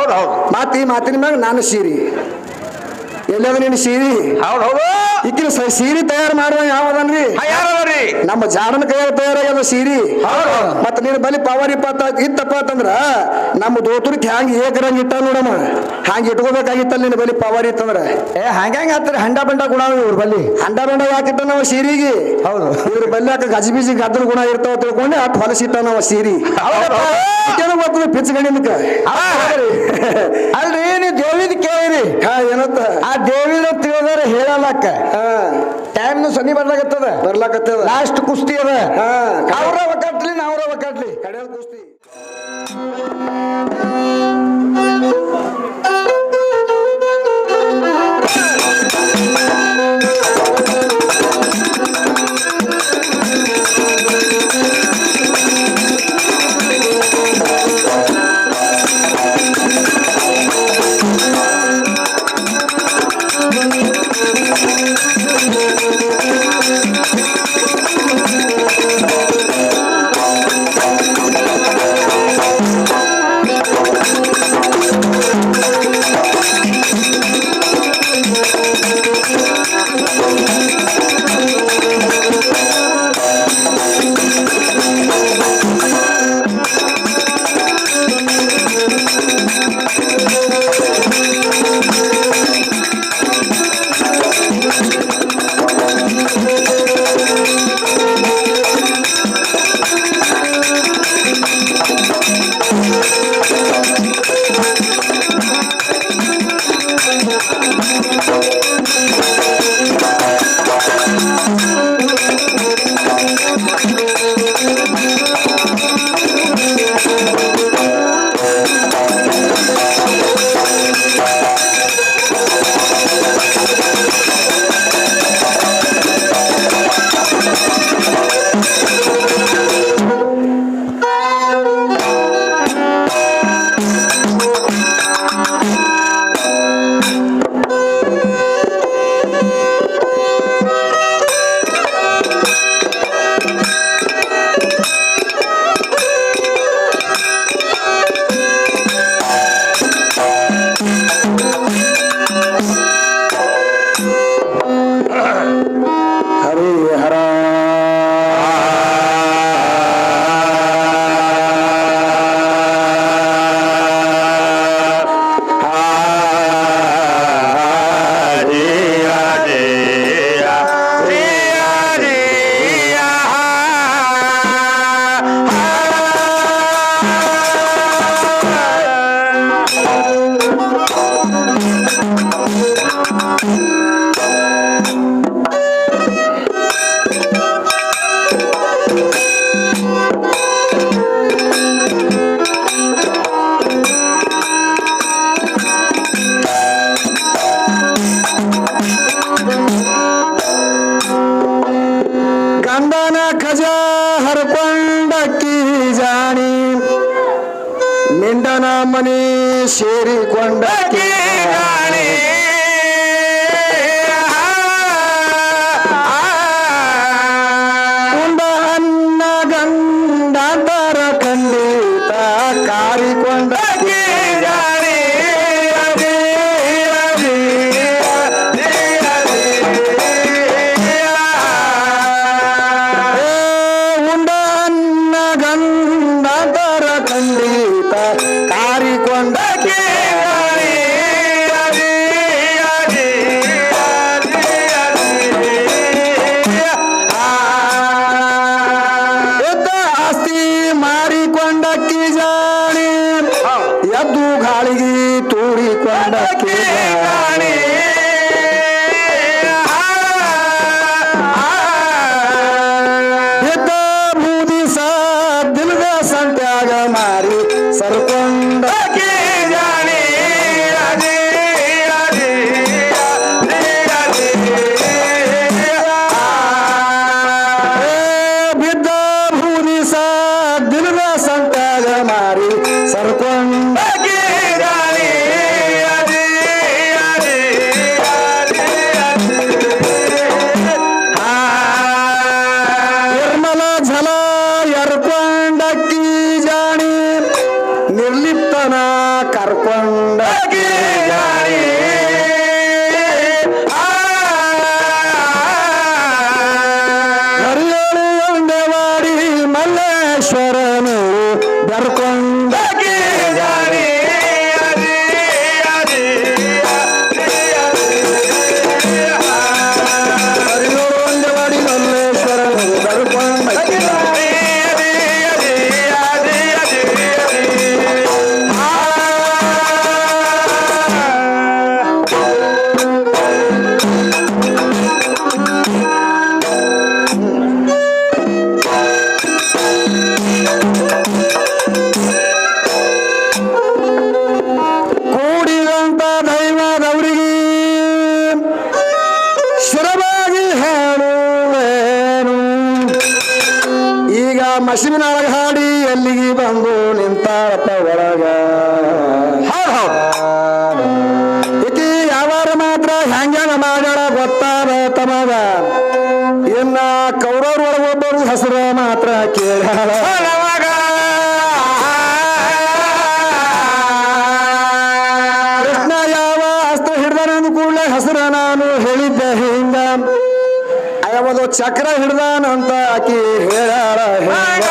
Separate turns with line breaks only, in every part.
ಹೌದು ಹೌದು
ಈ ಮಾತಿನ ಮ್ಯಾಗ ನಾನು ಸೀರಿ ಎಲ್ಲದ ನೀನು ಸೀರಿ
ಹೌದು ಹೌದು
ಈಗಿನ ಸೀರೆ ತಯಾರು ಮಾಡುವ ಯಾವದನ್ರಿ
ಯಾರದ್ರಿ
ನಮ್ಮ ಜಾಡನ ಕೈಯಾಗ ತಯಾರಾಗ್ಯದ ಸೀರಿ ಮತ್ತ ನೀನು ಬಲಿ ಪವರ್ ಇತ್ತಪ್ಪ ಅಂತಂದ್ರ ನಮ್ಮ ದೋತುರ್ಕ್ ಹ್ಯಾಂಗ ಏಕರಂಗ್ ಇಟ್ಟ ನೋಡಮ್ಮ ಹಂಗ ಇಟ್ಕೋಬೇಕಾಗಿತ್ತಲ್ಲ ನಿನ್ನ ಬಲಿ ಪವರ್ ಇತ್ತಂದ್ರ
ಹಂಗ ಹತ್ತರ ಹಂಡ ಬಂಡ ಗುಣ ಇವ್ರ ಬಲ್ಲಿ
ಹಂಡ ಬಂಡ ಯಾಕಿಟ್ಟ ನಾವು ಸೀರಿಗೆ
ಹೌದು
ಇವ್ರ ಬಲ್ಲಿ ಯಾಕೆ ಗಜಿಬಿಜಿ ಗದ್ದಲ ಗುಣ ಇರ್ತಾವ ತಿಳ್ಕೊಂಡೆ ಅಟ್ ಹೊಲಸಿಟ್ಟ ನಾವು ಸೀರಿ ಬರ್ತದೆ ಪಿಚ್ಚಗಣಿಕ
ಅಲ್ರಿ ನೀವು ದೇವಿದ ಕೇಳಿರಿ
ಏನಂತ
ಆ ದೇವಿನ ತಿಳಿದಾರ ಹೇಳಲಕ್ಕ ಟೈಮ್ ಸನಿ ಬರ್ಲಾಕತ್ತದ ಲಾಸ್ಟ್ ಕುಸ್ತಿ ಅದ ಅವ್ರ ಕಟ್ಲಿ ನಾವ್ರವ ಕಟ್ಲಿ
ಕಡೆಯಲ್ ಕುಸ್ತಿ ಮಿಂಡನ ಮನಿ ಸೇರಿಕೊಂಡ ಉಂಡ ಅನ್ನ ಗಂಡಾಂತರ ಖಂಡಿತ ಕಾರಿಕೊಂಡ ಎದ್ದು ಗಾಳಿಗೆ ತೂರಿಕೊಂಡಕ್ಕೆ ಎದ್ದ ಬೂದಿ ದಿನದ ಸಂತ್ಯಾಗ ಮಾರಿ ಸರ್ಕೊಂಡಕ್ಕೆ ಬಿದ್ದ ಬೂದಿ ದಿನದ ಸಂತ್ಯಾಗ ಮಾರಿ ಸರ್ಕೊಂಡ ಕರ್ಕೊಂಡ ಹರಿಯೋಳು ಒಂದೇವಾಡಿ ಮಲ್ಲೇಶ್ವರನು ಬರ್ಕೊಂಡ ಹರಿಯೋಳು ಒಂದೇವಾಡಿ ಮಲ್ಲೇಶ್ವರನು ಬರ್ಕೊಂಡ ಕೂಡಿದಂತ ದೈವದವರಿಗೆ ಶಿರವಾಗಿ ಹೇಳುವೇನು ಈಗ ಮಸಿವಿನೊಳಗ ಹಾಡಿ ಎಲ್ಲಿಗೆ ಬಂದು ನಿಂತಾರಪ್ಪ ಒಳಗ ಈಕಿ ಯಾವಾರ ಮಾತ್ರ ಹೆಂಗನ ಮಾಡ್ಯಾಳ ಗೊತ್ತಾದ ತಮಗ ಇನ್ನ ಕೌರವ್ರ ಒಳಗೊಬ್ಬರು ಹೆಸರು ಮಾತ್ರ ಕೇಳ ಕೃಷ್ಣ ಯಾವ ಅಸ್ತ್ರ ಹಿಡ್ದಾನ ಕೂಡಲೇ ಹೆಸರ ನಾನು ಹೇಳಿದ್ದೆ ಹಿಂಗ ಯಾವುದು ಚಕ್ರ ಹಿಡ್ದಾನಂತ ಆಕಿ ಹೇಳಾಳ ಹಿಂಗ.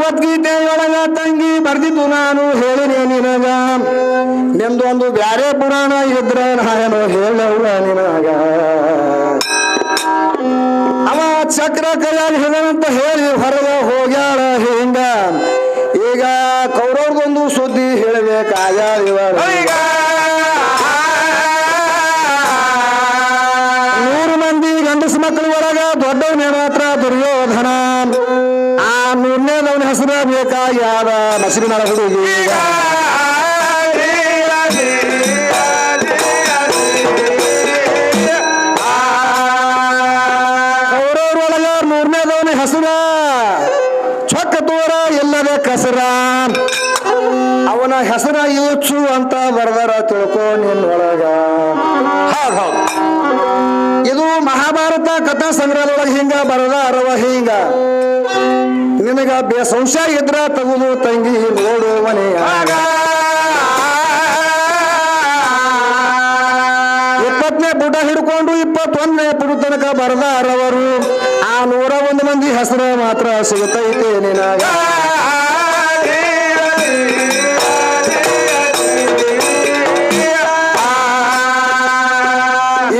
ಭಗವದ್ಗೀತೆಯೊಳಗ ತಂಗಿ ಬರ್ದಿದ್ದು ನಾನು ಹೇಳಿನಿ ನಿನಗ ನಿಮ್ದೊಂದು ಬ್ಯಾರೆ ಪುರಾಣ ಇದ್ರ ನಾಯನು ಹೇಳವ್ವ ನಿನಗ ಅವ ಚಕ್ರ ಕೈಯಾಗ ಹಿಡನಂತ ಹೇಳಿ ಹೊರಗ ಹೋಗ್ಯಾಳ ಹಿಂಗ ಈಗ ಕೌರವ್ರದೊಂದು ಸುದ್ದಿ ಹೇಳಬೇಕಾಗ್ಯಾಳ ಇವಾಗ 100 ಮಂದಿ ಗಂಡಸ ಮಕ್ಕಳ ಒಳಗ ದೊಡ್ಡವನೇ ಮಾತ್ರ ದುರ್ಯೋಧನ ಆ 100ನೇದವನ ಹೆಸರು ಬೇಕಾಗ್ಯಾದ ಮಸಿರಿನ ಹುಡುಗಿ ಕೌರವ್ರೊಳಗ 100ನೇದವನ ಹೆಸರ ಚೊಕ್ಕ ತೋರ ಎಲ್ಲದ ಕಸರ ಅವನ ಹೆಸರ ಯೋಚು ಅಂತ ಬರ್ದಾರ ತಿಳ್ಕೊ ನಿನ್ನೊಳಗ ಇದು ಮಹಾಭಾರತ ಕಥಾ ಸಂಗ್ರಹದೊಳಗೆ ಹಿಂಗ ಬರದಾರವ ಹಿಂಗ ನಿನಗ ಸಂಶಯ ಇದ್ರ ತಗುದು ತಂಗಿ ನೋಡು ಮನೆಯಾಗ 20ನೇ ಪುಟ ಹಿಡ್ಕೊಂಡು 21ನೇ ಪುಟ ತನಕ ಬರದಾರವರು ಆ 101 ಮಂದಿ ಹೆಸರು ಮಾತ್ರ ಸಿಗುತ್ತೈತೆ ನಿನಗ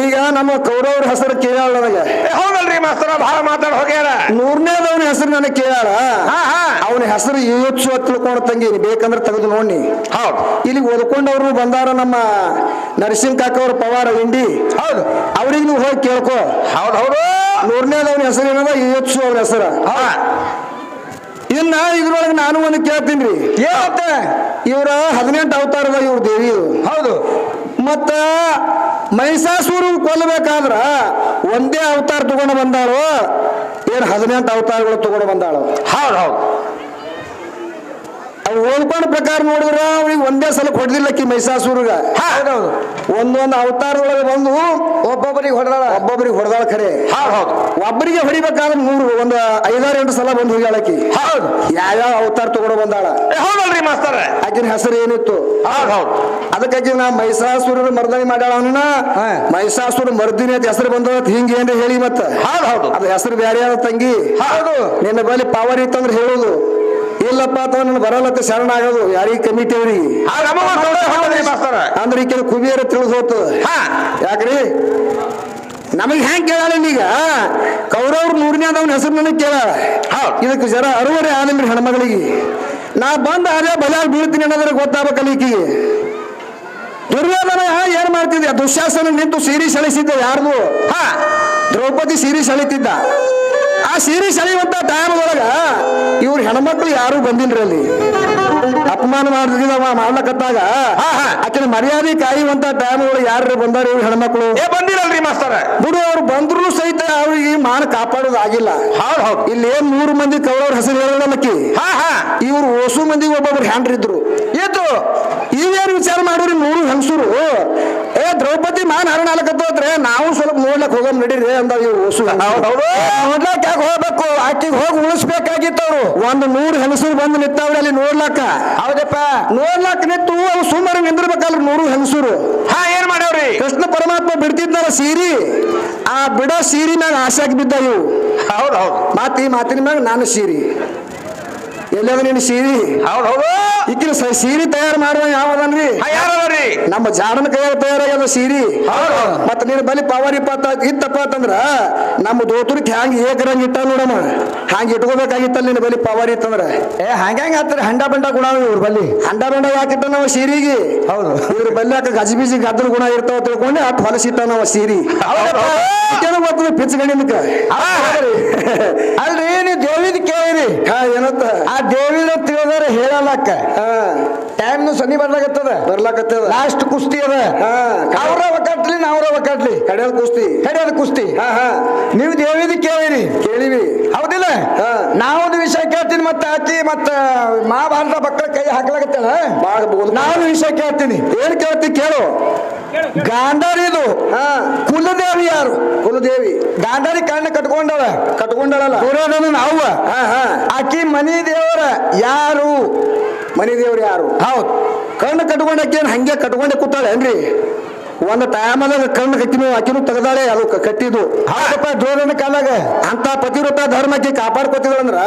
ಈಗ ನಮ್ಮ ಕೌರವ್ರ ಹೆಸರು ಕೇಳಾಳ ನನಗೆ
ಹೌದಲ್ರಿ ಮಾಸ್ತರ ಬಹಳ ಮಾತಾಡ ಹೋಗ್ಯಾರ
100ನೇದವನ ಹೆಸರು ನನಗೆ ಕೇಳಾಳ ಅವನ ಹೆಸರು ಯೋಚು ತಿಳ್ಕೊಂಡು ತಂಗಿ ಬೇಕಂದ್ರೆ ತೆಗೆದು ನೋಡಿ
ಹೌದು
ಇಲ್ಲಿ ಓದ್ಕೊಂಡವ್ರು ಬಂದಾರ ನಮ್ಮ ನರಸಿಂಹ ಕಾಕವ್ರ ಪವಾರ ಇಂಡಿ
ಹೌದು
ಅವ್ರಿಗೆ ನೀವು ಹೋಗಿ ಕೇಳ್ಕೊ
ಹೌದು ಹೌದು
100ನೇದವನ ಹೆಸರು ಏನದ ಯೋಚು ಅವ್ರ ಹೆಸರ ಇನ್ನ ಇದ್ರೊಳಗೆ ನಾನು ಒಂದು ಕೇಳ್ತೀನಿ ರೀ ಇವ್ರ 18 ಅವತಾರದ ಇವ್ರ ದೇವಿ
ಹೌದು
ಮತ್ತ ಮಹಿಷಾಸುರ ಕೊಲ್ಲಬೇಕಾದ್ರ ಒಂದೇ ಅವತಾರ ತಗೊಂಡು ಬಂದಾಳು ಏನ್ 18 ಅವತಾರಗಳು ತಗೊಂಡು ಬಂದಾಳು
ಹೌದು ಹೌದು
ಅವ್ ಓದ್ಕೊಂಡ ಪ್ರಕಾರ ನೋಡಿದ್ರ ಅವ್ರಿಗೆ ಒಂದೇ ಸಲ ಹೊಡೆದಿಲ್ಲಕ್ಕಿ ಮಹಿಷಾಸುರಗ
ಹೌದೌದು
ಒಂದೊಂದು ಅವತಾರದೊಳಗೆ ಬಂದು
ಒಬ್ಬೊಬ್ಬರಿಗೆ
ಹೊಡೆದಾಳ ಖರೆ
ಹೌದು
ಒಬ್ಬರಿಗೆ ಹೊಡಿಬೇಕಾದ್ರೆ 1 5-8 ಸಲ ಬಂದು ಹೋಗ್ಯಾಳಕಿ
ಹೌದು
ಯಾವ್ಯಾವ ಅವತಾರ ತಗೊಂಡು ಬಂದಾಳ
ಹೌದಲ್ರಿ ಮಾಸ್ತರ
ಆಕಿನ ಹೆಸರು ಏನಿತ್ತು
ಹೌದು
ಅದಕ್ಕಾಗಿ ನಾ ಮಹಿಷಾಸುರ ಮರ್ದನಿ ಮಾಡ್ಯಾಳ ಅವನ ಮಹಿಷಾಸುರ ಮರ್ದಿನಿ ಅಂತ ಹೆಸರು ಬಂದ ಹಿಂಗ ಏನ್ರಿ ಹೇಳಿ ಮತ್ತ
ಹೌದು
ಅದು ಹೆಸರು ಬ್ಯಾರೆ ಆದ ತಂಗಿ
ಹೌದು
ನಿನ್ನ ಬಳಿ ಪವರ್ ಇತ್ತಂದ್ರೆ ಹೇಳುದು ಇಲ್ಲಪ್ಪ ಅಥವಾ ನನ್ ಬರಲ್ಲತ್ತ ಶರಣ ಆಗೋದು ಯಾರಿಗೆ ಕಮಿಟಿ ಅವ್ರಿಗೆ ಅಂದ್ರೆ ಈ ಕುಬಿಯರ ತಿಳಿದು ಹೋಗ್ತದ ಯಾಕ್ರಿ ನಮಗ್ ಹೆಂಗ್ ಕೇಳಲ್ಲ ಈಗ ಕೌರವ್ರ 100ನೇದವನ ಹೆಸರು ನನಗೆ ಕೇಳ ಇದಕ್ಕೆ ಜರ ಅರುವರೆ ಆದಲ್ರಿ ಹೆಣ್ಮಗಳಿಗೆ ನಾ ಬಂದ ಅದೇ ಬಜಾರ್ ಬೀಳ್ತೀನಿ ಅನ್ನೋದ್ರ ಗೊತ್ತಾಗಬೇಕಲ್ಲ ಈಕಿಗೆ ದುರ್ಯೋಧನ ಏನ್ ಮಾಡ್ತಿದ್ದ ದುಶ್ಯಾಸನ ನಿಂತು ಸೀರೆ ಸೆಳಿಸಿದ್ದ ಯಾರ್ದು ದ್ರೌಪದಿ ಸೀರೆ ಸೆಳಿತಿದ್ದ ಆ ಸೀರೆ ಸೆಳೆಯುವಂತ ಟೈಮ್ ಒಳಗ ಇವ್ರ ಹೆಣ್ಮಕ್ಳು ಯಾರು ಬಂದಿಲ್ರಿ ಅಲ್ಲಿ ಅಪಮಾನ ಮಾಡ್ಲಕತ್ತಾಗ ಆಕಿನ ಮರ್ಯಾದೆ ಕಾಯುವಂತ ಟೈಮ್ ಒಳಗೆ ಯಾರು ಬಂದಾರ ಇವ್ರ ಹೆಣ್ಮಕ್ಳು
ಬಂದಿರಲ್ರಿ ಮಾಸ್ತರ
ಬಿಡು ಅವ್ರು ಬಂದ್ರು ಸಹಿತ ಅವ್ರಿಗೆ ಮಾನ ಕಾಪಾಡೋದಾಗಿಲ್ಲ ಇಲ್ಲಿ ಏನ್ 3 ಮಂದಿ ಕೌರವ್ರ ಹೆಸರು ಹೇಳೋದಕ್ಕಿ ಇವ್ರು ಓಸು ಮಂದಿ ಒಬ್ಬೊಬ್ರು ಹ್ಯಾಂಡ್ರಿದ್ರು ಇವೇನು ವಿಚಾರ ಮಾಡಿರಿ 100 ಹೆಂಗಸರು ಏ ದ್ರೌಪದಿ ಮಾನ್ ಹರಣ ಆಲಕತ್ತೋದ್ರೆ ನಾವು ಸ್ವಲ್ಪ ನೋಡ್ಲಕ್ ಹೋಗಮ್ ನಡೀರಿ ಅಂದಾವ ಇವು ಹೊಸು
ನೋಡ್ಲಕ್ ಯಾಕೆ ಹೋಗ್ಬೇಕು ಆಕಿಗೆ ಹೋಗಿ ಉಳಿಸ್ಬೇಕಾಗಿತ್ತು ಅವ್ರು
ಒಂದು 100 ಹೆಂಗಸರು ಬಂದು ನಿಂತಾವ್ರಿ ಅಲ್ಲಿ ನೋಡ್ಲಕ್ಕ
ಹೌದಪ್ಪ
ನೋಡ್ಲಕ್ ನಿಂತು ಅವು ಸುಮಾರು ನಿಂದಿರ್ಬೇಕಲ್ರಿ 100 ಹೆಂಗಸರು
ಏನ್ ಮಾಡ್ಯಾವ್ರಿ
ಕೃಷ್ಣ ಪರಮಾತ್ಮ ಬಿಡ್ತಿದ್ದಾರ ಸೀರಿ ಆ ಬಿಡೋ ಸೀರಿ ಮ್ಯಾಗ ಆಸೆಯಾಗಿ ಬಿದ್ದ ಇವು
ಹೌದು
ಈ ಮಾತಿನ ಮ್ಯಾಗ ನಾನು ಸೀರಿ ಎಲ್ಲದ ನೀನು ಸೀರಿ
ಹೌದು
ಈಕಿನ ಸೀರಿ ತಯಾರು ಮಾಡುವ ಯಾವದನ್ರಿ
ಯಾರವ್ರಿ
ನಮ್ಮ ಜಾಡನ ಕೈಯಾಗ ತಯಾರಾಗ್ಯದ ಸೀರಿ ಮತ್ತ ನೀನು ಬಲಿ ಪವರ್ ಇತ್ತಪ್ಪ ಅಂತಂದ್ರ ನಮ್ಮ ದೋತುರ್ಕ್ ಹ್ಯಾಂಗ ಏಕರಂಗ್ ಇಟ್ಟ ನೋಡಮ್ಮ ಹಂಗ ಇಟ್ಕೋಬೇಕಾಗಿತ್ತಲ್ಲ ನಿನ್ನ ಬಲಿ ಪವರ್ ಇತ್ತಂದ್ರ
ಹಂಗ ಹತ್ತರ ಹಂಡ ಬಂಡ ಗುಣ ಇವ್ರ ಬಲ್ಲಿ
ಹಂಡ ಬಂಡ ಯಾಕಿಟ್ಟ ನಾವು ಸೀರಿಗೆ
ಹೌದು
ಇವ್ರ ಬಲ್ಲಿ ಯಾಕ ಗಜಿಬಿಜಿ ಗದ್ದಲ ಗುಣ ಇರ್ತಾವ ತಿಳ್ಕೊಂಡೆ ಅಟ್ ಹೊಲಸಿಟ್ಟ ನಾವು ಸೀರಿ ಗೊತ್ತದ ಪಿಚ್ಚಗಣಿಕ
ಅಲ್ರಿ ನೀವು ದೇವಿದ ಕೇಳಿರಿ
ಏನಂತ
ಆ ದೇವಿನ ತಿಳಿದಾರ ಹೇಳಲಕ್ಕ ಟೈಮ್ ಸನಿ ಬರ್ಲಾಕತ್ತದ ಲಾಸ್ಟ್ ಕುಸ್ತಿ ಅದ ಅವ್ರ ಕಟ್ಲಿ ನಾವ್ರವ ಕಟ್ಲಿ ಕಡಿಯೋದು ಕುಸ್ತಿ ನೀವು ದೇವಿದ ಕೇಳಿವಿ ಹೌದಿಲ್ಲ ನಾವೊಂದು ವಿಷಯ ಕೇಳ್ತೀನಿ ಮತ್ತೆ ಆಕಿ ಮತ್ತ ಮಹಾಭಾರತ ಮಕ್ಕಳ ಕೈ ಹಾಕ್ಲಾಗತ್ತಲ್ಲ ನಾನು ವಿಷಯ ಕೇಳ್ತೀನಿ
ಏನ್ ಕೇಳ್ತಿ ಕೇಳು
ಗಾಂಧಾರಿದು ಕುಲದೇವಿ ಯಾರು
ಕುಲದೇವಿ
ಗಾಂಧಾರಿ ಕಣ್ಣ ಕಟ್ಕೊಂಡಳಲ್ಲ ದುರ್ಯೋಧನ ನಾವು ಆಕಿ ಮನಿ ದೇವರ ಯಾರು
ಮನಿ ದೇವ್ರು ಯಾರು
ಹೌದು
ಕಣ್ಣು ಕಟ್ಕೊಂಡಕ್ಕೇನು ಹಂಗೆ ಕಟ್ಕೊಂಡೆ ಕೂತಾಳೆ ಏನ್ರಿ ಒಂದು ಟೈಮದಾಗ ಕಣ್ಣು ಆಕಿನೂ ತೆಗದಾಳೆ ಅದು ಕಟ್ಟಿದ್ದು
ಹೌದಪ್ಪ ದುರ್ಯೋಧನ ಕಾಲಾಗ
ಅಂತ ಪತಿವ್ರತ ಧರ್ಮಕ್ಕೆ ಕಾಪಾಡ್ಕೊತಿದ್ರಂದ್ರ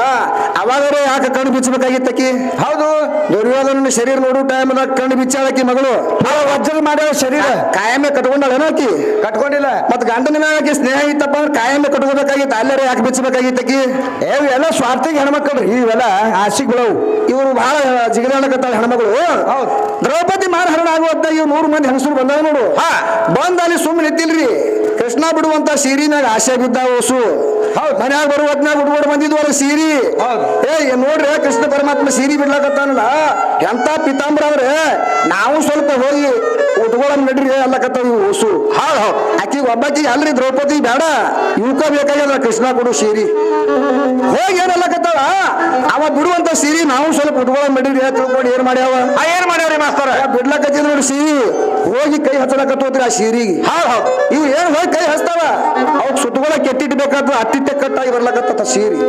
ಅವಾಗರೇ ಯಾಕೆ ಕಣ್ಣು ಬಿಚ್ಚಬೇಕಾಗಿತ್ತಕಿ
ಹೌದು
ದುರ್ಯೋಧನ ಶರೀರ ನೋಡು ಟೈಮದಾಗ ಕಣ್ಣು ಬಿಚ್ಚಾಳಕಿ ಮಗಳು
ವಜ್ರ ಮಾಡ್ಯಾವ ಶರೀರ
ಕಾಯಮೆ ಕಟ್ಕೊಂಡಾಳೇನೋ ಆಕಿ
ಕಟ್ಕೊಂಡಿಲ್ಲ
ಮತ್ ಗಂಡನ ಮ್ಯಾಗೆ ಸ್ನೇಹ ಇತ್ತಪ್ಪ ಅಂದ್ರೆ ಕಾಯಮೆ ಕಟ್ಕೋಬೇಕಾಗಿತ್ತು ಅಲ್ಲರೇ ಯಾಕೆ ಬಿಚ್ಚಬೇಕಾಗಿತ್ತಕಿ
ಇವೆಲ್ಲ ಸ್ವಾರ್ಥಿಗೆ ಹೆಣ್ಮಕ್ಳ್ರಿ ಇವೆಲ್ಲ ಆಸೆಗಳವು
ಇವರು ಬಹಳ ಜಿಗಿದಾಡಕತ್ತಾಳ ಹೆಣ್ಮಗಳು ದ್ರೌಪದಿ ಮಾನಹರಣ ಆಗುವಂತ ಇವ್ 100 ಮಂದಿ ಹೆಂಗಸರು ಬಂದಾವ ನೋಡು ಬಂದ ಅಲ್ಲಿ ಸುಮ್ಮನೆ ನಿಂತಿಲ್ರಿ ಕೃಷ್ಣ ಬಿಡುವಂತ ಸೀರಿನಾಗ ಆಸೆ ಬಿದ್ದ ಓಸು ಮನ್ಯಾಗ ಬರುವ ಹೊತ್ನಾಗ ಉಟ್ಕೊಂಡು ಬಂದಿದ್ವಲ್ಲ ಸೀರಿ ನೋಡ್ರಿ ಕೃಷ್ಣ ಪರಮಾತ್ಮ ಸೀರಿ ಬಿಡ್ಲಾಕತ್ತಾನಲ್ಲ ಎಂತ ಪಿತಾಂಬರ ಅಂದ್ರೆ ನಾವು ಸ್ವಲ್ಪ ಹೋಗಿ ಉಟ್ಕೊಳ್ಳೋದ್ ನಡ್ರಿ ಅಲ್ಲಕತ್ತಾವ ಇವು ಓಸು ಆಕಿಗೆ ಒಬ್ಬಾಕಿ ಅಲ್ರಿ ದ್ರೌಪದಿ ಬೇಡ ಇವಕ್ಕ ಬೇಕಾಗ್ಯದ ಕೃಷ್ಣ ಕೊಡು ಸೀರಿ ಹೋಗಿ ಏನಲ್ಲಕತ್ತಾವ ಅವ ಬಿಡುವಂತ ಸೀರಿ ನಾವು ಸ್ವಲ್ಪ ಉಟ್ಕೊಳ್ಳೋದ್ ನಡ್ರಿ ತಿಳ್ಕೊಂಡು ಏನ್ ಮಾಡ್ಯಾವ್ರಿ ಮಾಸ್ತರ ಬಿಡ್ಲಕತ್ತಿದ್ ನೋಡಿ ಸೀರಿ ಹೋಗಿ ಕೈ ಹಚ್ಚಲಕತ್ತೋದ್ರಿ ಆ ಸೀರಿಗೆ ಇವ್ ಏನ್ ಹೋಗಿ ಕೈ ಹಚ್ತಾವ ಅವಕ್ ಸುತ್ತಗೊಳ ಕೆಟ್ಟಿಟ್ಬೇಕಾದ್ರು ಅಟ್ಟಿಟ್ಟೆ ಕಟ್ಟಾಗಿ ಬರ್ಲಕತ್ತ ಸೀರಿ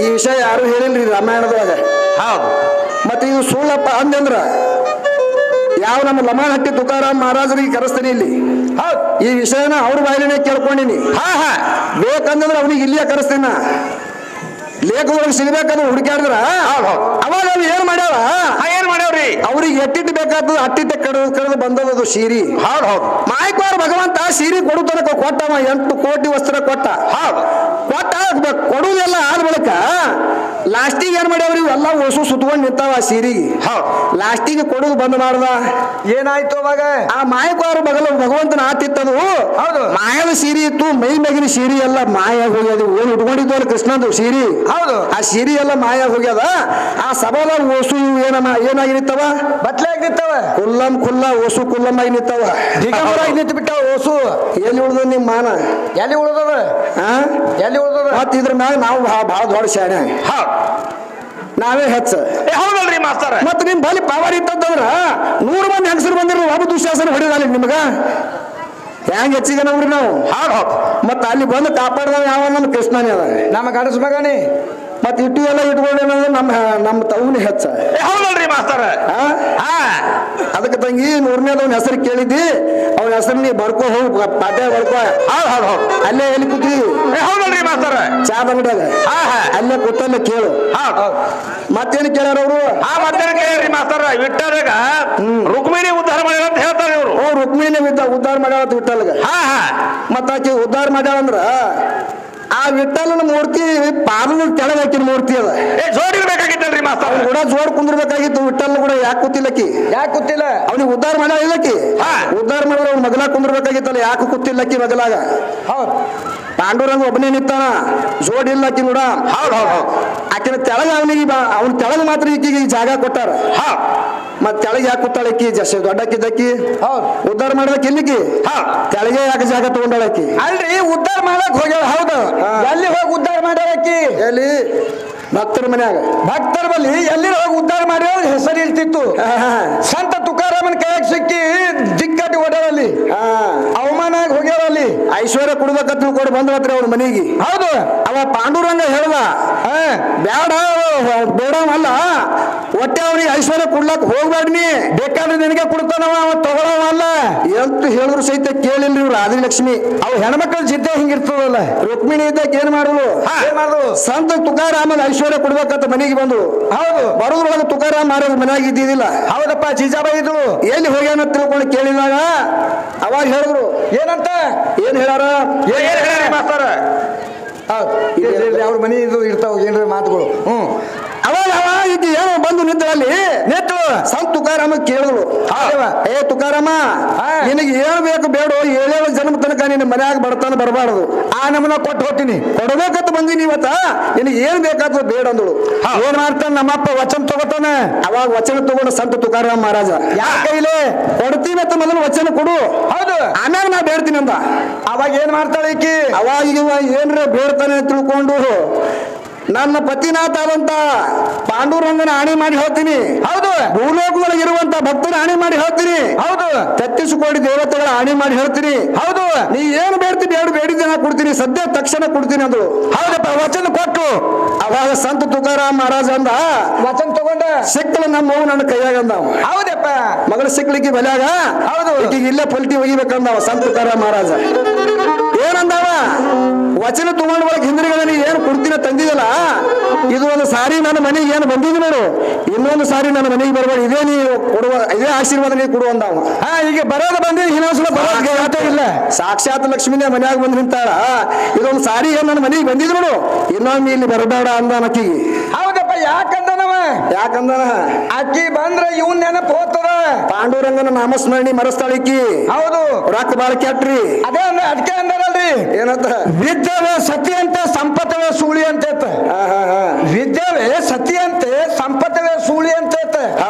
ಈ ವಿಷಯ ಯಾರು ಹೇಳಿಲ್ರಿ ರಾಮಾಯಣದೊಳಗ ಮತ್ತೆ ಇವ್ ಸುಳ್ಳಪ್ಪ ಅಂದ್ರ ಯಾವ ನಮ್ಮ ಲಮಾಣಹಟ್ಟಿ ತುಕಾರಾಮ್ ಮಹಾರಾಜರಿಗೆ ಕರೆಸ್ತಾನೆ ಇಲ್ಲಿ ಈ ವಿಷಯನ ಅವ್ರ ಬಾಯಿನೇ ಕೇಳ್ಕೊಂಡಿನಿ ಬೇಕಂದ್ರೆ ಅವನಿಗೆ ಇಲ್ಲಿಯೇ ಕರೆಸ್ತೀನ ಲೇಖದೊಳಗೆ ಸಿಗ್ಬೇಕಂದ್ರೆ ಹುಡುಕ್ಯಾಡಿದ್ರ ಅವಾಗ ಅವ್ ಏನ್ ಮಾಡ್ಯಾವ್ರಿ ಅವ್ರಿಗೆ ಎಟ್ಟಿಟ್ಟು ಬೇಕಾದ ಅಟ್ಟಿಟ್ಟೆ ಕಡಿದು ಬಂದದ್ದು ಸೀರಿ ಮಾಯಕವಾರ ಭಗವಂತ ಸೀರಿ ಕೊಡು ತನಕ ಕೊಟ್ಟವ 8 ಕೋಟಿ ವಸ್ತ್ರ ಕೊಟ್ಟ ಕೊಡುವುದೆಲ್ಲ ಆದ ಬಳಿಕ ಲಾಸ್ಟಿಗೆ ಏನ್ ಮಾಡ್ಯಾವ್ರಿ ಎಲ್ಲ ಹೊಸು ಸುತ್ಕೊಂಡ್ ನಿಂತಾವ ಸೀರಿಗೆ ಲಾಸ್ಟಿಗೆ ಕೊಡುದು ಬಂದ್ ಮಾಡ್ದ
ಏನಾಯ್ತು ಅವಾಗ
ಆ ಮಾಯಕವಾರ ಭಗವಂತನ ಆತಿತ್ತದು ಮಾಯದ ಸೀರಿ ಇತ್ತು ಮೈ ಮ್ಯಾಗಿನ ಸೀರಿ ಎಲ್ಲ ಮಾಯ ಹೋಗ್ಯದ ಏನ್ ಉಟ್ಕೊಂಡಿದ್ವಲ್ಲ ಕೃಷ್ಣಂದು ಸೀರಿ ಆ ಸೀರಿ ಎಲ್ಲ ಮಾಯ ಹೋಗ್ಯದ ಆ ಸಬಲ ಓಸು ಏನಾಗಿರ್ತಾವ
ಬತ್ಲಾಗಿ ನಿಂತಾವ
ಕುಲ್ಲ ಓಸು ಕುಲ್ಲಮ್ಮಾಗಿ ನಿಂತಾವ
ನಿಂತು ಬಿಟ್ಟಾವ ಓಸು
ಎಲ್ಲಿ ಉಳ್ದ ನಿಮ್ ಮಾನ
ಎಲ್ಲಿ ಉಳ್ದದ
ಮತ್ ಇದ್ರ ಮ್ಯಾಗ ನಾವು ಬಹಳ ದೊಡ್ಡ ಶಾಣೆ ನಾವೇ ಹೆಚ್ಚ
ಹೌದಲ್ರಿ ಮಾಸ್ತರ
ಮತ್ ನಿಮ್ ಬಲಿ ಪವರ್ ಇತ್ತಂದ್ರ 100 ಮಂದಿ ಹೆಂಗಸರು ಬಂದಿರು ಒಬ್ಬ ದುಶ್ಯಾಸನ ಹೊಡಿದಾಲಿ ನಿಮ್ಗ ಹೆಂಗ್ ಹೆಚ್ಚಿಗೆ ನಮ್ರಿ ನಾವು ಮತ್ತ ಅಲ್ಲಿ ಬಂದು ಕಾಪಾಡ್ದವ ಯಾವ ನಮ್ಮ ಕೃಷ್ಣನೇ ಅದ
ನಮ್ಮ ಗಡಸ ಮಗನೇ
ಮತ್ ಇಟ್ಟು ಎಲ್ಲ ಇಟ್ಕೊಂಡೇನಂದ್ರೆ ನಮ್ಮ ತವನಿ ಹೆಚ್ಚ
ಹೌದಲ್ರಿ ಮಾಸ್ತರ
ಅದಕ್ಕೆ ತಂಗಿ 100ನೇದವನ ಹೆಸರು ಕೇಳಿದ್ದಿ ಅವನ ಹೆಸರು ನೀ ಬರ್ಕೋ ಹೋಗಿ ಪಾಠ ಬರ್ಕೋ ಅಲ್ಲೇ ಎಲ್ಲಿ ಕೂತಿ
ಹೌದಲ್ರಿ ಮಾಸ್ತರ
ಚಾ ಬಂಗಡಾಗ ಅಲ್ಲೇ ಕೂತಲ್ಲೇ ಕೇಳು ಮತ್ತೇನು ಕೇಳ್ಯಾರ ಅವರು
ಮತ್ತೇನು ಕೇಳ್ರಿ ಮಾಸ್ತರ ವಿಠ್ಠಲಗ ರುಕ್ಮಿಣಿ ಉದ್ಧಾರ ಮಾಡ್ಯಾರ ಅಂತ ಹೇಳ್ತಾರೆ ಇವರು
ರುಕ್ಮಿಣಿ ಉದ್ಧಾರ ಮಾಡ್ಯಾಳ ವಿಠ್ಠಲ್ಗ ಮತ್ತಾಕಿ ಉದ್ಧಾರ ಮಾಡ್ಯಾಳ ಅಂದ್ರ ಆ ವಿಠ್ಠಲನ ಮೂರ್ತಿ ಪಾದದ ಕೆಳಗೆ ಹಾಕಿನ ಮೂರ್ತಿ ಅದ
ಜೋಡಿ ಬೇಕಾಗಿತ್ತಲ್ರಿ ಮಾಸ್ತರ
ಕೂಡ ಜೋಡ್ ಕುಂದ್ರಬೇಕಾಗಿತ್ತು ವಿಠ್ಠಲ್ ಕೂಡ ಯಾಕೆ ಕೂತಿಲ್ಲಕಿ ಅವನಿಗೆ ಉದ್ಧಾರ ಮಾಡ್ಯಾಳ ಇಲ್ಲಕಿ ಉದ್ಧಾರ ಮಾಡಿದ್ರೆ ಅವ್ನ ಮಗಲಾಗ ಕುಂದ್ರಬೇಕಾಗಿತ್ತಲ್ಲ ಯಾಕೆ ಕೂತಿಲ್ಲಕಿ ಮಗಲಾಗ ಪಾಂಡುರಂಗ ಒಬ್ಬನೇ ನಿಂತಾನ ಜೋಡಿ ಇಲ್ಲಕಿ ನೋಡ ಆಕಿನ ತೆಳಗ ಅವನ ತೆಳಗ ಮಾತ್ರ ಈಕಿಗೆ ಜಾಗ ಕೊಟ್ಟಾರ ಮತ್ ತೆಳಗೆ ಯಾಕೆ ಕೂತಾಳಕಿ ದೊಡ್ಡಕ್ಕಿದ್ದಕ್ಕಿ ಉದ್ಧಾರ ಮಾಡ್ದಕ್ಕೆ ಇಲ್ಲಿಕಿ ತೆಳಗೆ ಯಾಕೆ ಜಾಗ ತಗೊಂಡಾಳಕಿ
ಅಲ್ರಿ ಉದ್ಧಾರ ಮಾಡಕ್ ಹೋಗ್ಯಾಳ ಹೌದು ಎಲ್ಲಿ ಹೋಗಿ ಉದ್ಧಾರ ಮಾಡ್ಯಾಳಕಿ
ಎಲ್ಲಿ ಭಕ್ತರ ಮನ್ಯಾಗ
ಭಕ್ತರ ಬಳಿ ಎಲ್ಲಿ ಹೋಗಿ ಉದ್ಧಾರ ಮಾಡಿ ಹೆಸರು ಇರ್ತಿತ್ತು. ಸಂತ ತುಕಾರಾಮನ ಕೈಯಾಗ ಸಿಕ್ಕಿ ದಿಕ್ಕಟ್ಟಿ ಓಡಾಡಲ್ಲಿ ಅವಮಾನ ಆಗಿ ಹೋಗ್ಯಾರಲ್ಲಿ.
ಐಶ್ವರ್ಯ ಕೊಡ್ಬೇಕಂತ ತಿಳ್ಕೊಂಡು ಬಂದ್ರತ್ರಿ ಅವ್ರ ಮನೆಗೆ.
ಹೌದು.
ಅವ ಪಾಂಡುರಂಗ ಹೇಳ್ದ ಬೇಡ ಬೇಡವಲ್ಲ, ಒಟ್ಟೆ ಅವ್ರಿಗೆ ಐಶ್ವರ್ಯ ಕೊಡ್ಲಕ್ ಹೋಗ್ಬೇಡ್ನಿ,
ಬೇಕಾದ್ರೆ ನಿನಗೆ ಕೊಡ್ತಾನವ, ಅವ ತಗೊಳವಲ್ಲ
ಎಂತ ಹೇಳಿದ್ರು ಸಹಿತ ಕೇಳಿಲ್ರಿ ಇವ್ರು ಆದಿಲಕ್ಷ್ಮಿ.
ಅವ್ ಹೆಣ್ಮಕ್ಳ ಜಿದ್ದೆ ಹಿಂಗಿರ್ತದಲ್ಲ.
ರುಕ್ಮಿಣಿ ಇದ್ದಕ್ಕೆ ಏನ್ ಮಾಡುದು, ಸಂತ ತುಕಾರಾಮನ ಐಶ್ವರ್ಯ ಕೊಡ್ಬೇಕಂತ ಮನೆಗೆ ಬಂದು.
ಹೌದು.
ಬರೋದ್ರೊಳಗೆ ತುಕಾರಾಮ್ ಮಾರೋದ್ ಮನ್ಯಾಗ ಇದ್ದಿದ್ದಿಲ್ಲ.
ಹೌದಪ್ಪ, ಜೀಜಾಬಾಯಿ ಇದ್ರು. ಎಲ್ಲಿ
ಹೋಗ್ಯಾನ ತಿಳ್ಕೊಂಡು ಕೇಳಿದಾಗ ಅವಾಗ ಹೇಳಿದ್ರು
ಏನಂತ.
ಏನ್ ಹೇಳಾರ
ಮಾತಾರ. ಅವ್ರ ಮನೆ ಇದು ಇರ್ತಾವ ಏನ್ರ ಮಾತುಗಳು.
ಅವಾಗ ಈಗ ಏನೋ ಬಂದು ನಿಂತಲ್ಲಿ ನಿಂತು ಸಂತ ತುಕಾರಾಮ ಕೇಳಿದ್ರು, ಏ ತುಕಾರಾಮ, ನಿನಗೆ ಏನ್ ಬೇಕು ಬೇಡ, 7 ಜನ್ಮ ತನಕ ನಿನ್ನ ಮನ್ಯಾಗ ಬಡತಾನ ಬರಬಾರದು,
ಆ ನಮ್ಮನ್ನ ಕೊಟ್ಟು ಹೋಗ್ತೀನಿ,
ಕೊಡಬೇಕಂತ ಬಂದೀನಿ ಇವತ್ತ, ನಿನಗೆ ಏನ್ ಬೇಕಾದ್ರು ಬೇಡ ಅಂದಳು.
ಏನ್ ಮಾಡ್ತಾನ ನಮ್ಮಪ್ಪ ವಚನ ತಗೋತಾನ.
ಅವಾಗ ವಚನ ತಗೊಂಡ ಸಂತ ತುಕಾರಾಮ ಮಹಾರಾಜ
ಯಾ ಕೈಲೇ
ಕೊಡ್ತೀನಿ ಅಂತ ಮೊದಲು ವಚನ ಕೊಡು,
ಹೌದು,
ಆಮ್ಯಾಗ ನಾ ಬೇಡ್ತೀನಿ ಅಂದ.
ಅವಾಗ ಏನ್ ಮಾಡ್ತಾಳೆ ಈಕಿ,
ಅವಾಗ ಏನ್ರ ಬೇಡ್ತಾನೆ ತಿಳ್ಕೊಂಡು ನನ್ನ ಪತಿನಾಥ ಆದಂತ ಪಾಂಡುರಂಗನ ಆಣಿ ಮಾಡಿ ಹೇಳ್ತೀನಿ.
ಹೌದು.
ಭೂಲೋಕದೊಳಗೆ ಇರುವಂತ ಭಕ್ತರ ಆಣಿ ಮಾಡಿ ಹೇಳ್ತೀನಿ.
ಹೌದು.
33 ಕೋಟಿ ದೇವತೆಗಳ ಆಣಿ ಮಾಡಿ ಹೇಳ್ತೀನಿ.
ಹೌದು.
ನೀ ಏನು ಬೇಡ್ತೀನಿ ಎರಡು ಬೇಡಿದ್ದೆ ನಾ ಕೊಡ್ತೀನಿ, ಸದ್ಯ ತಕ್ಷಣ ಕೊಡ್ತೀನಿ ಅಂದ್ರು.
ಹೌದಪ್ಪ, ವಚನ ಕೊಟ್ಟು.
ಅವಾಗ ಸಂತ ತುಕಾರಾಮ್ ಮಹಾರಾಜ ಅಂದ,
ವಚನ ತಗೊಂಡ
ಸಿಕ್ಕಲ ನಮ್ಮ ಮಗು ನನ್ನ ಕೈಯಾಗ ಅಂದ.
ಹೌದಪ್ಪ,
ಮಗಳು ಸಿಕ್ಲಿಕ್ಕೆ ಬಲ್ಯಾಗ. ಹೌದು. ಈಗ ಇಲ್ಲೇ ಪಲ್ಟಿ ಒಗಿಬೇಕಂದವ ಸಂತ ತುಕಾರಾಮ್ ಮಹಾರಾಜ. ಏನಂದವ, ವಚನ ತಗೊಂಡ್ ಒಳಗೆ ಹಿಂದಿರುಗಡೆ ನೀ ಏನು ಕೊಡ್ತೀನ ತಂದಿದಲ್ಲ, ಇದು ಒಂದು ಸಾರಿ ನನ್ನ ಮನೆಗೆ ಏನು ಬಂದಿದ್ದು ನೋಡು, ಇನ್ನೊಂದು ಸಾರಿ ನನ್ನ ಮನೆಗೆ ಬರಬೇಡ, ಇದೇ ನೀವು ಕೊಡುವ, ಇದೇ ಆಶೀರ್ವಾದ ನೀವು ಕೊಡು ಅಂದವ.
ಈಗ ಬರೋದು ಬಂದಿ ಇನ್ನೊಂದ್ಸಲ ಬರೋದು ಇಲ್ಲ.
ಸಾಕ್ಷಾತ್ ಲಕ್ಷ್ಮಿನೇ ಮನ್ಯಾಗ ಬಂದು ನಿಂತಾಳ, ಇದೊಂದು ಸಾರಿ ಏನ್ ನನ್ನ ಮನೆಗೆ ಬಂದಿದ್ದು ನೋಡು, ಇನ್ನೊಮ್ಮೆ ಇಲ್ಲಿ ಬರಬೇಡ ಅಂದ ಅಕ್ಕಿಗೆ.
ಹೌದಪ್ಪ, ಯಾಕಂದನವ,
ಯಾಕಂದನ
ಅಕ್ಕಿ ಬಂದ್ರ ಇವನ್ ನೆನಪು ಹೋಗ್ತದ.
ಪಾಂಡುರಂಗನ ನಾಮಸ್ಮರಣಿ ಮರಸ್ತಾಳಿಕ್ಕಿ. ಹೌದು. ರೊಕ್ಕ ಬಾಳ ಕೆಟ್ರಿ.
ಅದೇ ಅಂದ್ರೆ ಅದಕ್ಕೆ ಅಂದಾರಲ್ರಿ,
ಏನಂತ,
ವಿದ್ಯಾವೇ ಸತಿ ಅಂತ ಸಂಪತ್ತವೇ ಸೂಳಿ ಅಂತ. ವಿದ್ಯಾವೇ ಸತಿ ಅಂತೆ ಸಂಪತ್ತವೇ ಸೂಳಿ ಅಂತ.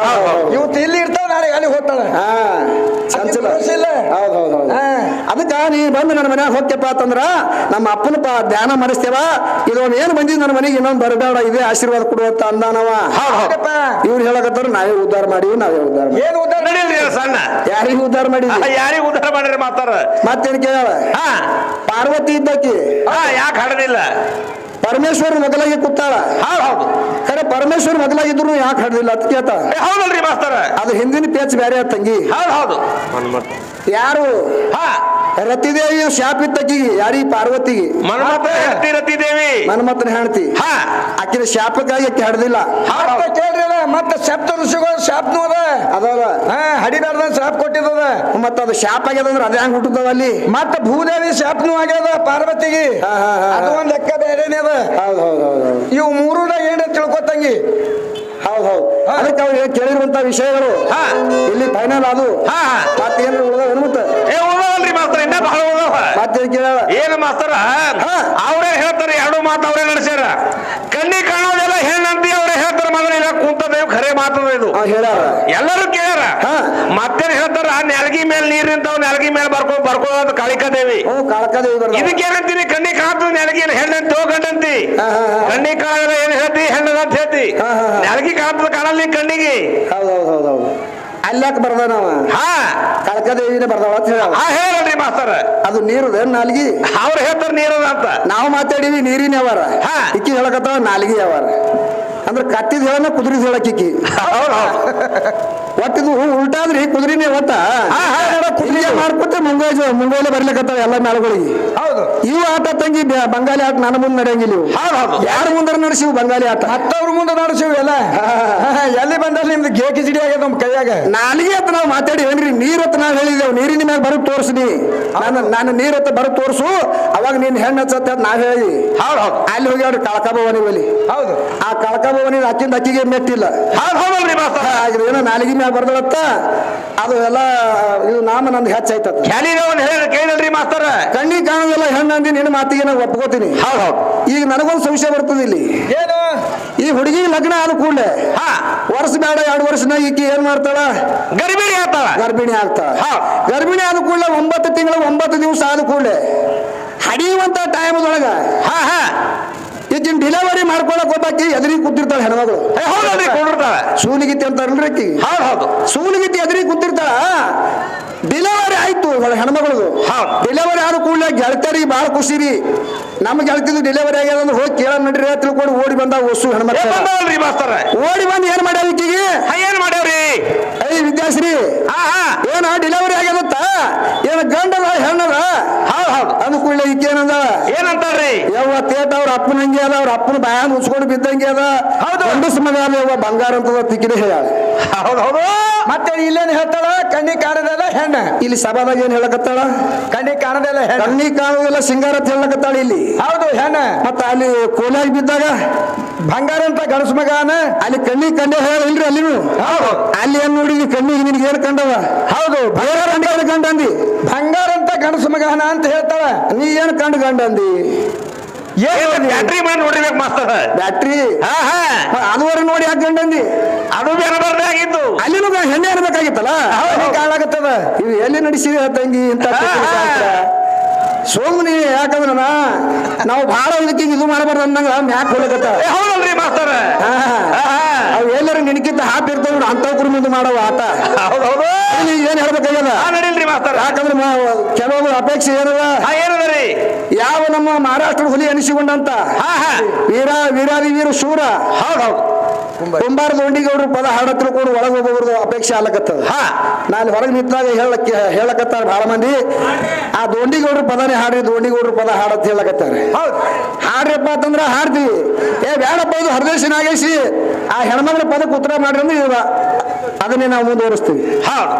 ಇವತ್ತು ಇಲ್ಲಿ ಇರ್ತಾವ, ನಾಳೆ ಅಲ್ಲಿ ಹೋಗ್ತಾಳೆ. ಅದಕ್ಕ ನೀ ಬಂದು ನನ್ನ ಮನ್ಯಾಗ ಹೋಗ್ಯಪ್ಪ ಅಂತಂದ್ರ ನಮ್ಮ ಅಪ್ಪನ ಧ್ಯಾನ ಮಾಡಿಸ್ತೇವ, ಇದೊಂದು ಏನ್ ಬಂದಿದ್ ನನ್ನ ಮನೆಗೆ ಇನ್ನೊಂದು ಬರಬೇಡ, ಇದೇ ಆಶೀರ್ವಾದ ಕೊಡುವಂತ ಅಂದಾನವ. ಇವ್ರು ಹೇಳಕತ್ತಾರ ನಾವೇ ಉದ್ಧಾರ ಮಾಡಿವಿ, ನಾವೇ ಉದ್ಧಾರ ಮಾಡಿ. ಏನು ಉದ್ಧಾರ ಸಣ್ಣ ಯಾರಿಗೂ ಉದ್ಧಾರ ಮಾಡಿ, ಯಾರಿಗೂ ಉದ್ಧಾರ ಮಾಡಿದ್ರೆ ಮಾತಾರ.
ಮತ್ತೇನ್ ಕೇಳ, ಪಾರ್ವತಿ ಇದ್ದಕ್ಕಿ
ಯಾಕೆ ಹಾಡಲಿಲ್ಲ,
ಪರಮೇಶ್ವರ ಮಗಲಾಗಿ ಕೂತಾಳ. ಹೌದು. ಖರೆ ಪರಮೇಶ್ವರ ಮಗಲಾಗಿದ್ರು ಯಾಕೆ ಹಾಡಲಿಲ್ಲ ಅಂತ ಕೇಳ್ತ.
ಹೌದಲ್ರಿ ಮಾಸ್ತರ,
ಅದು ಹಿಂದಿನ ಪೇಚ್ ಬೇರೆ ತಂಗಿ.
ಹೌದು.
ಯಾರು ರತಿದೇವಿ ಶಾಪ್ ಇತ್ತಕ್ಕಿಗೆ, ಯಾರಿಗೆ ಪಾರ್ವತಿಗೆ,
ರತಿದೇವಿ
ಮನ್ಮಥನ ಹೆಂಡತಿ. ಆಕಿನ ಶಾಪಕ್ಕಾಗಿ ಆಕಿ ಹಾಡಲಿಲ್ಲ. ಕೇಳ್ರಿಲ್ಲ, ಮತ್ತೆ ಸಪ್ತ ಋಷಿಗಳು ಶಾಪ್ನು ಅದ ಅದಲ್ಲ, ಹಡಿದಾರ್ದ ಶಾಪ್ ಕೊಟ್ಟಿದ್ದದ. ಮತ್ತ ಅದು ಶಾಪ್ ಆಗ್ಯದ ಅಂದ್ರೆ ಅದೇ ಹಂಗ ಹುಟ್ಟುತ್ತದ ಅಲ್ಲಿ. ಮತ್ತೆ ಭೂದೇವಿ ಶಾಪ್ನು ಆಗ್ಯದ ಪಾರ್ವತಿಗೆ, ಅದು ಒಂದ್ ಲೆಕ್ಕ ಬೇರೆನೇ ಅದ. ಹೌದು ಹೌದು ಹೌದು. ಇವು ಮೂರದಾಗ ಏನ ತಿಳ್ಕೊತಂಗಿ. ಹೌದು ಹೌದು. ಅದಕ್ಕೆ ಅವ್ರು ಕೇಳಿರುವಂತ ವಿಷಯಗಳು ಇಲ್ಲಿ ಫೈನಲ್ ಅದು. ಮತ್ತೇನು ಉಳಿದವೇನು ಮತ್ತೆ ಮತ್ತೆ ಕೇಳ
ಏನು ಮಾಸ್ತರ, ಅವ್ರೇ ಹೇಳ್ತಾರೆ, ಎರಡು ಮಾತು ಅವರೇ ನಡೆಸ್ಯಾರ. ಕಣ್ಣಿ ಕಾಣೋದೆಲ್ಲ ಹೆಣ್ಣಂತಿ ಅವರೇ ಹೇಳ್ತಾರೆ, ಮಗನ ಇಲ್ಲ ಕುಂತದೇವ್ ಖರೆ ಮಾತದ ಇದು
ಹೇಳ್ಯಾರ,
ಎಲ್ಲರೂ ಕೇಳ್ಯಾರ. ಮತ್ತೇನ್ ಹೇಳ್ತಾರ, ನೆಲಗಿ ಮೇಲೆ ನೀರ್ ನಿಂತಾವ್, ನೆಲಗಿ ಮೇಲೆ ಬರ್ಕೋದು ಕಾಳಿಕಾದೇವಿ. ಇದಕ್ಕೇನಂತೀನಿ, ಕಣ್ಣಿ ಕಾಣ್ತದ ನೆಲಗಿ ಹೆಣ್ಣಂತಿ ಗಂಡಂತಿ. ಕಣ್ಣಿ ಕಾಣಲ್ಲ ಏನ್ ಹೇಳ್ತಿ, ಹೆಣ್ಣದ ಅಂತ ಹೇಳ್ತಿ. ನೆಲಗಿ ಕಾಣ್ತದ ಕಾಣಲ್ಲಿ ಕಣ್ಣಿಗೆ.
ಹೌದೌದೌದು. ಅಲ್ಲಾಕ ಬರ್ದಾನವ, ಕಳಕದೇವಿನ ಬರ್ದಾವ ಅಂತ ಹೇಳ.
ಹೇಳ್ರಿ ಮಾಸ್ತರ,
ಅದು ನೀರು ನಾಲ್ಗಿ.
ಅವ್ರು ಹೇಳ್ತಾರ ನೀರದ ಅಂತ,
ನಾವು ಮಾತಾಡಿವಿ ನೀರಿನ ಯಾವಾರ. ಇಕ್ಕಿ ಹೇಳಕತ್ತಾವ ನಾಲ್ಗಿ ಯಾವಾರ. ಅಂದ್ರೆ ಕತ್ತಿದ ಹೇಳನ ಕುದುರಿದ ಹೇಳಕ್ಕಿಕ್ಕಿ. ಒಟ್ಟಿದು ಉಲ್ಟಾದ್ರಿ ಕುದುರಿನೇ ಒಟ್ಟ ಮಾಡ್ಕೊತ ಮುಂಗೋಲೆ ಬರ್ಲಿಕ್ಕತ್ತಾವ ಎಲ್ಲ ಮೇಳಗಳಿಗೆ. ಹೌದು. ಇವು ಆಟ ತಂಗಿ ಬಂಗಾಲಿ ಆಟ ನನ್ನ ಮುಂದೆ ನಡೆಯಂಗಿಲ್ಲ. ಇವು ಯಾರ ಮುಂದೆ ನಡೆಸಿವು ಬಂಗಾಲಿ ಆಟ,
ಮತ್ತವ್ರ ಮುಂದೆ ನಡೆಸಿವು ಎಲ್ಲ. ಎಲ್ಲಿ ಬಂದಲ್ಲಿ ನಿಮ್ದು ಗೇಕಿ ಸಿಡಿ ಆಗ್ಯದ ನಮ್ ಕೈಯಾಗ.
ನಾಲಿಗೆ ಅಂತ ನಾವು ಮಾತಾಡಿ ಏನ್ರಿ, ನೀರತ್ತ ನಾವು ಹೇಳಿದೇವು, ನೀರಿನ ಮ್ಯಾಗ ಬರು ತೋರ್ಸಿ, ನಾನು ನೀರತ್ತ ಬರು ತೋರ್ಸು, ಅವಾಗ ನೀನ್ ಹೆಣ್ಣು ಹಚ್ಚತ್ತ ನಾವ್ ಹೇಳಿ. ಅಲ್ಲಿ ಹೋಗಿ ಅವ್ರು ಕಳಕಭವನಿ ಬಲಿ. ಹೌದು. ಆ ಕಳಕಭವನಿ ಅಕ್ಕಿಂದ ಅಕ್ಕಿಗೆ ಮೆಟ್ಟಿಲ್ಲ. ಏನೋ ನಾಲಿಗೆ ಮ್ಯಾಗ ಬರ್ದಳತ್ತ, ಅದು ಎಲ್ಲ ಇದು ನಾಮ ನಂದು ಹೆಚ್ಚಾಯ್ತ.
ಕೇಳಲ್ರಿ ಮಾಸ್ತರ,
ಕಣ್ಣಿಗೆ ಕಾಣೋದಿಲ್ಲ ಹೆಣ್ಣಂದಿ ನಿನ್ನ ಮಾತಿಗೆ ನಾವು ಒಪ್ಕೋತೀನಿ. ಈಗ ನನಗೊಂದು ಸಂಶಯ ಬರ್ತದೆ ಇಲ್ಲಿ. ಏನು, ಈ ಹುಡುಗಿ ಲಗ್ನ ಆದ ಕೂಡಲೇ ವರ್ಷ ಬೇಡ 2 ವರ್ಷನಾಗ ಈಕಿ ಏನ್ ಮಾಡ್ತಾಳ,
ಗರ್ಭಿಣಿ ಆಗ್ತಾಳ.
ಗರ್ಭಿಣಿ ಆದ ಕೂಡಲೇ 9 ತಿಂಗಳು 9 ದಿವಸ ಆದ ಕೂಡಲೇ ಹಡಿಯುವಂತ ಟೈಮ್ದೊಳಗ ಈಗಿನ ಡಿಲೆವರಿ ಮಾಡ್ಕೊಳಕ್ ಹೋಗ್ಬಾಕಿ ಎದುರಿಗೆ ಕೂತಿರ್ತಾಳೆ ಹೆಣ್ಮಗಳು.
ಹೌದಲ್ರಿ ಕೊಡಿರ್ತಾಳೆ.
ಸೂಲಿಗಿತ್ತಿ ಅಂತಾರಲ್ರಿ ಆಕಿ.
ಹೌದು
ಸೂಲಿಗಿತ್ತಿ ಎದುರಿಗೆ ಕೂತಿರ್ತಾಳ. ಡಿಲೆವರಿ ಆಯ್ತು ಹೆಣ್ಮಗಳು. ಡಿಲೆವರಿ ಆದ ಕೂಡಲೇ ಗೆಳತಿಯರಿಗೆ ಬಹಳ ಖುಷಿ ರೀ. ನಮ್ಗೆ ಗೆಳತಿದ್ದು ಡಿಲೆವರಿ ಆಗ್ಯದ ಅಂದ್ರೆ ಹೋಗಿ ಕೇಳ ನಡ್ರಿ ತಿಳ್ಕೊಂಡು ಓಡಿ ಬಂದ ಹೊಸು ಹೆಣ್ಮಕ್ಳು ಓಡಿ ಬಂದು ಏನ್ ಮಾಡ್ಯಾವ ಈಕಿಗೆ?
ಏನ್ ಮಾಡ್ಯಾವ್ರಿ?
ಐ ವಿದ್ಯಾಶ್ರೀ ಏನ ಡಿಲೆವರಿ ಆಗ್ಯದತ್ತ ಏನ ಗಂಡದ ಹೆಣ್ಣದ?
ಹೌದು
ಅಂದ ಕೂಡಲೇ ಈಕೆ ಏನಂದ?
ಏನಂತಾರ್ರಿ?
ಯವ್ವ ತೇಟ ಅವ್ರ ಅಪ್ಪನಂಗೆ ಅದ, ಅವ್ರ ಅಪ್ಪನ ಬಾಯನ್ ಉಚ್ಕೊಂಡು ಬಿದ್ದಂಗೆ ಅದ.
ಹೌದು.
ಗಂಡಸ ಮಗ ಅದ ಯವ್ವ ಬಂಗಾರ ಅಂತದ ತಿಕ್ಕಿದೆ ಹೇಳ.
ಹೌದು.
ಮತ್ತೆ ಇಲ್ಲೇನ್ ಹೇಳ್ತಾಳ? ಕಣ್ಣಿ ಕಾಣದಲ್ಲ ಹೆಣ್ಣ.
ಇಲ್ಲಿ ಸಭಾದಾಗ ಏನ್ ಹೇಳಕತ್ತಾಳ?
ಕಣ್ಣಿ ಕಾಣದಲ್ಲ ಹೆಣ್ಣ.
ಕಣ್ಣಿ ಕಾಣುವುದಿಲ್ಲ ಸಿಂಗಾರ ಅಂತ ಹೇಳಕತ್ತಾಳ ಇಲ್ಲಿ.
ಹೌದು ಹೆಣ್ಣ.
ಮತ್ತ ಅಲ್ಲಿ ಕೋಲಾಗಿ ಬಿದ್ದಾಗ
ಬಂಗಾರ ಅಂತ ಗಣಸ ಮಗನ
ಅಲ್ಲಿ ಕಣ್ಣಿ ಕಂಡೆ ಹೇಳಿಲ್ರಿ ಅಲ್ಲಿನು. ಅಲ್ಲಿ ಏನ್ ನೋಡಿ ಕಣ್ಣಿಗೆ ನಿನ್ಗೆ ಏನ್ ಕಂಡವ?
ಹೌದು
ಬಂಗಾರ ಅಂತ ಕಂಡ ಅಂದಿ.
ಬಂಗಾರ ಅಂತ ಗಣಸ ಮಗನ ಅಂತ ಹೇಳ್ತಾಳ.
ನೀ ಏನ್ ಕಂಡು ಗಂಡ ಅಂದಿ?
ಬ್ಯಾಟ್ರಿ ಮಾಡಿ ನೋಡಿರ್ಬೇಕು ಮಾಸ್ತರ್.
ಬ್ಯಾಟ್ರಿ ಅದುವರೆ ನೋಡಿ ಯಾಕೆ ಗಂಡ ಅಂದಿ?
ಅದು ಬೇರೆ ಬರ್ದೇ ಆಗಿದ್ದು.
ಅಲ್ಲಿನೂ ಹೆಣ್ಣೆ ಇರ್ಬೇಕಾಗಿತ್ತಲ್ಲ.
ಕಾಣಾಗತ್ತದ.
ಇವು ಎಲ್ಲಿ ನಡೆಸಿದ ತಂಗಿ ಇಂತ ಸೋಮನಿ. ಯಾಕಂದ್ರ ನಾವು ಬಹಳ ಇದಕ್ಕೆ ಇದು ಮಾಡಬಾರ್ದು ಅಂದಂಗ ಮ್ಯಾಕ್ ಹೋಗತ್ತ.
ಹೌದಲ್ರಿ ಮಾಸ್ತರ?
ಅವ್ ಎಲ್ಲರೂ ನಿನಕಿಂತ ಹಾಪಿರ್ತಾವ ಅಂತ ಕುರುಮಿಂದ ಮಾಡವ ಆಟ.
ಹೌದೌದು.
ಏನ್ ಹೇಳ್ಬೇಕಾಗ್ಯದ?
ನಡಿಲ್ರಿ ಮಾಸ್ತರ.
ಯಾಕಂದ್ರೆ ಕೆಲವೊಂದು ಅಪೇಕ್ಷೆ ಏನದ?
ಏನದರಿ?
ಯಾವ ನಮ್ಮ ಮಹಾರಾಷ್ಟ್ರ ಹುಲಿ ಅನಿಸಿಕೊಂಡಂತ ವೀರಾದಿ ವೀರ ಶೂರ
ಹೌದೌದು
ಕುಂಬಾರ ದೊಂಡಿಗೌಡ್ರು ಪದ ಹಾಡತ್ರ ಕೂಡ ಒಳಗೆ ಹೋಗೋದು ಅಪೇಕ್ಷೆ ಆಗ್ಲಕತ್ತದ. ನಾನು ಹೊರಗೆ ನಿಂತಾಗ ಹೇಳಕತ್ತಾರ ಬಹಳ ಮಂದಿ. ಆ ದೊಂಡಿಗೌಡ್ರು ಪದನೇ ಹಾಡ್ರಿ, ದೊಂಡಿಗೌಡ್ರು ಪದ ಹಾಡತ್ ಹೇಳಕತ್ತಾರ. ಹಾಡ್ರಿಪ್ಪ ಅಂತಂದ್ರ ಹಾಡ್ತೀವಿ. ಬೇಡಪ್ಪ ಇದು ಹರದೇಶಿ ನಾಗೇಶಿ ಆ ಹೆಣ್ಮಗಳ ಪದಕ್ಕೆ ಉತ್ತರ ಮಾಡ್ರಿ ಅಂದ್ರೆ ಇವ ಅದನ್ನೇ ನಾವು ಮುಂದುವರಿಸ್ತೀವಿ.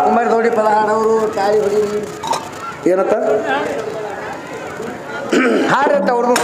ಕುಂಬಾರ ದೊಡ್ಡಿ ಪದ ಹಾಡೋರು ತಾಳಿ ಹೊಡಿ
ಏನತ್ತ
ಹಾಡ್ರತ್ತ ಅವ್ರದ್ದು